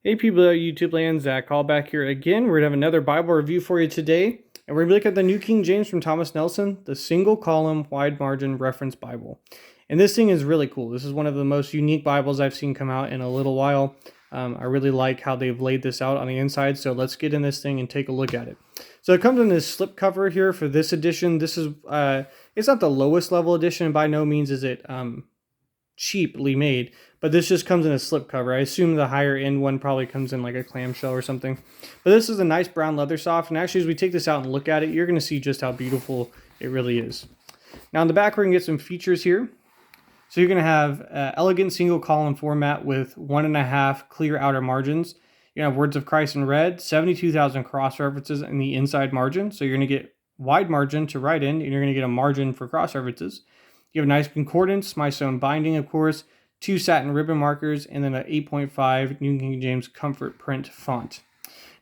Hey people at YouTube land, Zach Call back here again. We're going to have another Bible review for you today. And we're going to look at the New King James from Thomas Nelson, the single column wide margin reference Bible. And this thing is really cool. This is one of the most unique Bibles I've seen come out in a little while. I really like how they've laid this out on the inside. So let's get in this thing and take a look at it. So it comes in this slipcover here for this edition. This is, it's not the lowest level edition. By no means is it cheaply made, but this just comes in a slipcover. I assume the higher end one probably comes in like a clamshell or something. But this is a nice brown leather soft, and actually as we take this out and look at it, you're going to see just how beautiful it really is. Now in the back we're going to get some features here. So you're going to have elegant single column format with 1.5 clear outer margins. You have words of Christ in red, 72,000 cross references in the inside margin. So you're going to get wide margin to write in, and you're going to get a margin for cross references. You have a nice concordance, my stone binding, of course, 2 satin ribbon markers, and then an 8.5 New King James Comfort print font.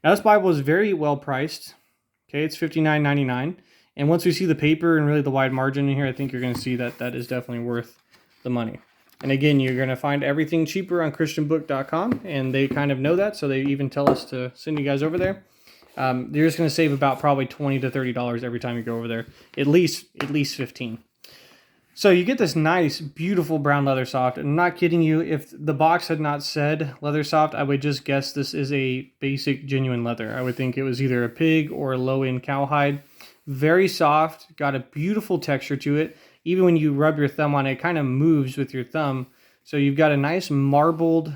Now this Bible is very well priced. Okay, it's $59.99. And once we see the paper and really the wide margin in here, I think you're going to see that that is definitely worth the money. And again, you're going to find everything cheaper on christianbook.com, and they kind of know that, so they even tell us to send you guys over there. You're just going to save about probably $20 to $30 every time you go over there, at least $15. So you get this nice, beautiful brown leather soft. And I'm not kidding you, if the box had not said leather soft, I would just guess this is a basic genuine leather. I would think it was either a pig or a low-end cowhide. Very soft, got a beautiful texture to it. Even when you rub your thumb on it, it kind of moves with your thumb. So you've got a nice marbled,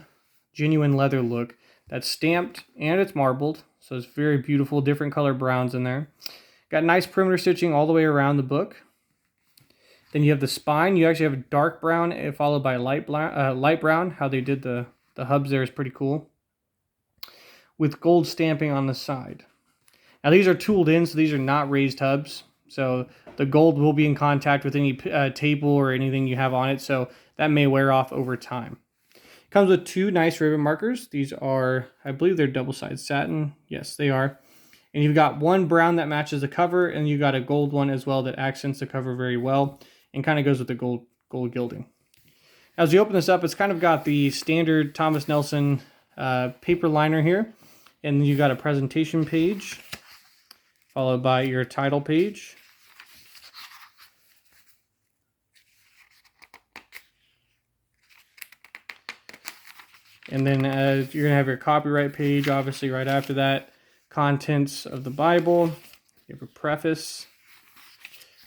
genuine leather look that's stamped and it's marbled. So it's very beautiful, different color browns in there. Got nice perimeter stitching all the way around the book. Then you have the spine. You actually have a dark brown followed by light brown. How they did the hubs there is pretty cool. With gold stamping on the side. Now these are tooled in, so these are not raised hubs. So the gold will be in contact with any table or anything you have on it. So that may wear off over time. Comes with 2 nice ribbon markers. These are, I believe they're double-sided satin. Yes, they are. And you've got one brown that matches the cover, and you've got a gold one as well that accents the cover very well. And kind of goes with the gold gilding. As you open this up, it's kind of got the standard Thomas Nelson paper liner here. And you got a presentation page, followed by your title page. And then you're going to have your copyright page, obviously, right after that. Contents of the Bible. You have a preface.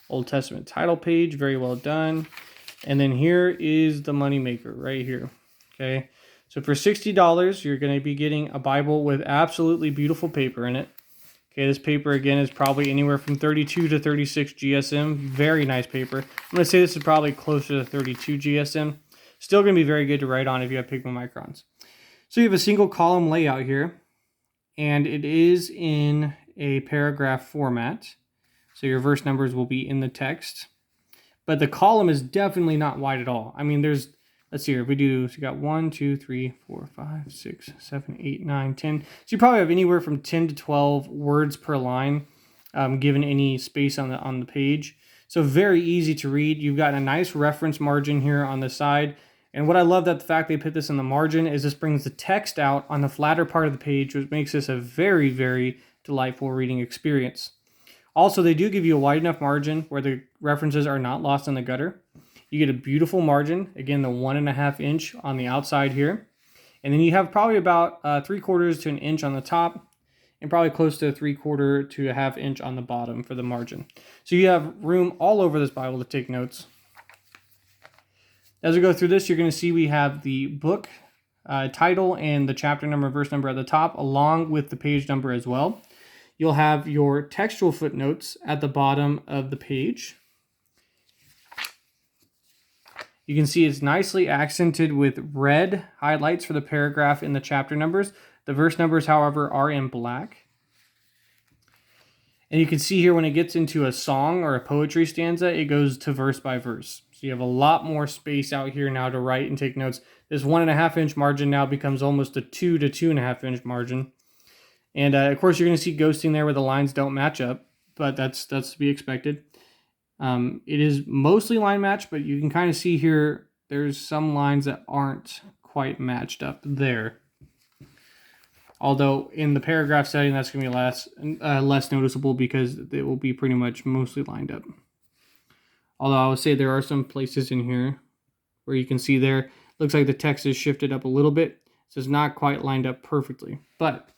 Old Testament title page, very well done. And then here is the money maker right here. Okay, so for $60, you're going to be getting a Bible with absolutely beautiful paper in it. Okay, this paper again is probably anywhere from 32 to 36 GSM. Very nice paper. I'm going to say this is probably closer to 32 GSM. Still going to be very good to write on if you have pigment microns. So you have a single column layout here, and it is in a paragraph format. So your verse numbers will be in the text. But the column is definitely not wide at all. I mean, there's, let's see here, if we do, so you got 1, 2, 3, 4, 5, 6, 7, 8, 9, 10. So you probably have anywhere from 10 to 12 words per line, given any space on the page. So very easy to read. You've got a nice reference margin here on the side. And what I love that the fact they put this in the margin is this brings the text out on the flatter part of the page, which makes this a very, very delightful reading experience. Also, they do give you a wide enough margin where the references are not lost in the gutter. You get a beautiful margin, again, the 1.5 inch on the outside here. And then you have probably about 3/4 to an inch on the top and probably close to 3/4 to a half inch on the bottom for the margin. So you have room all over this Bible to take notes. As we go through this, you're going to see we have the book title and the chapter number, verse number at the top, along with the page number as well. You'll have your textual footnotes at the bottom of the page. You can see it's nicely accented with red highlights for the paragraph and the chapter numbers. The verse numbers, however, are in black. And you can see here when it gets into a song or a poetry stanza, it goes to verse by verse. So you have a lot more space out here now to write and take notes. This 1.5 inch margin now becomes almost a 2 to 2.5 inch margin. And of course, you're going to see ghosting there where the lines don't match up, but that's to be expected. It is mostly line matched, but you can kind of see here there's some lines that aren't quite matched up there. Although in the paragraph setting, that's going to be less noticeable because it will be pretty much mostly lined up. Although I would say there are some places in here where you can see there, looks like the text is shifted up a little bit. So it's not quite lined up perfectly. But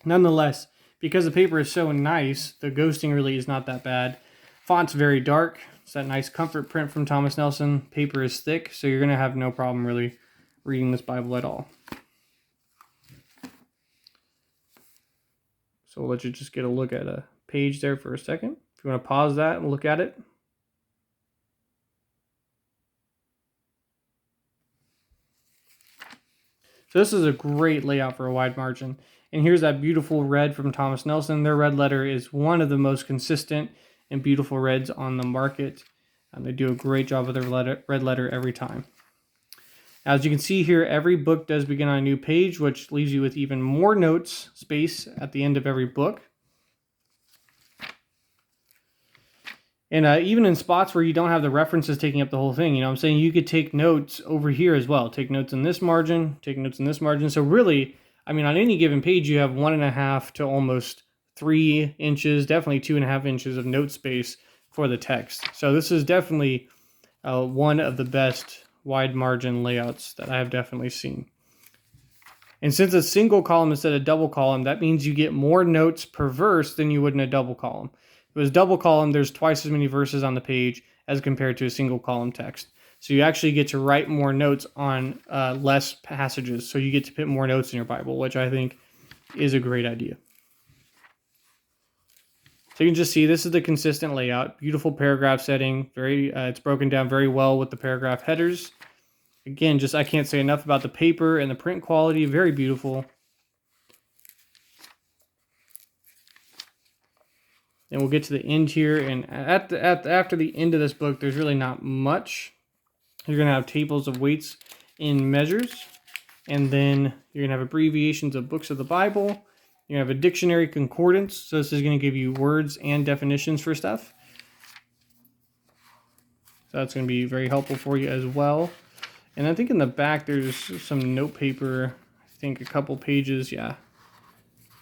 nonetheless, because the paper is so nice, the ghosting really is not that bad. Font's very dark. It's that nice comfort print from Thomas Nelson. Paper is thick, so you're going to have no problem really reading this Bible at all. So we'll let you just get a look at a page there for a second. If you want to pause that and look at it. So this is a great layout for a wide margin. And here's that beautiful red from Thomas Nelson. Their red letter is one of the most consistent and beautiful reds on the market. They do a great job with their red letter every time. As you can see here, every book does begin on a new page, which leaves you with even more notes space at the end of every book. And even in spots where you don't have the references taking up the whole thing, you know what I'm saying? You could take notes over here as well. Take notes in this margin, take notes in this margin. So really, I mean, on any given page, you have 1.5 to almost 3 inches, definitely 2.5 inches of note space for the text. So this is definitely one of the best wide margin layouts that I have definitely seen. And since it's single column instead of double column, that means you get more notes per verse than you would in a double column. If it was double column, there's twice as many verses on the page as compared to a single column text. So you actually get to write more notes on less passages. So you get to put more notes in your Bible, which I think is a great idea. So you can just see this is the consistent layout, beautiful paragraph setting. It's broken down very well with the paragraph headers. Again, I can't say enough about the paper and the print quality, very beautiful. And we'll get to the end here, and after the end of this book, there's really not much. You're going to have tables of weights and measures, and then you're going to have abbreviations of books of the Bible. You have a dictionary concordance, so this is going to give you words and definitions for stuff. So that's going to be very helpful for you as well. And I think in the back there's some note paper, I think a couple pages, yeah.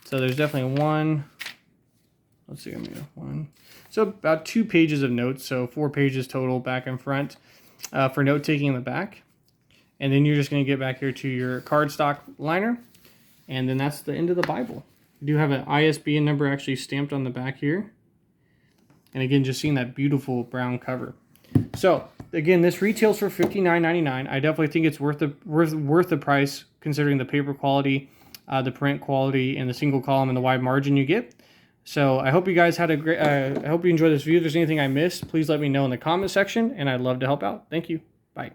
So there's definitely one. Let's see, one. So about 2 pages of notes, so 4 pages total back and front for note taking in the back. And then you're just going to get back here to your cardstock liner, and then that's the end of the Bible. You do have an ISBN number actually stamped on the back here. And again, just seeing that beautiful brown cover. So again, this retails for $59.99. I definitely think it's worth the price considering the paper quality, the print quality, and the single column and the wide margin you get. So I hope you guys had a great. I hope you enjoyed this video. If there's anything I missed, please let me know in the comment section, and I'd love to help out. Thank you. Bye.